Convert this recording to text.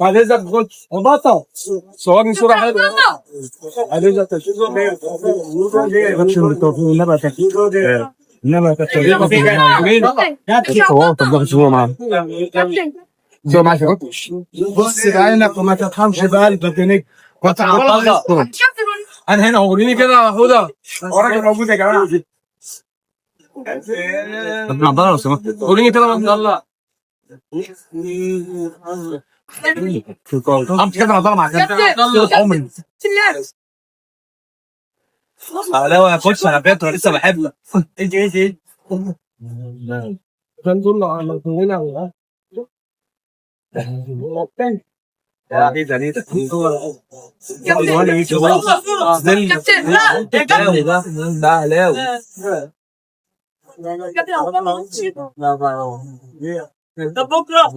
عليه تقول وبطل صورني صورة حلوة عليه تشوفه شنو بالتوفيق انما شو معك بص بعينك وما تفهمش بقلبك هناك انا هنا وريني كده يا حوده الراجل موجود يا جماعه طب نعبر لو سمحت وريني كده ما شاء الله امس كده نعبر مع عمري لا يا كوتش انا بيتر لسه بحبك ايه كان دول على كلنا يا اخي زنيت ده بكره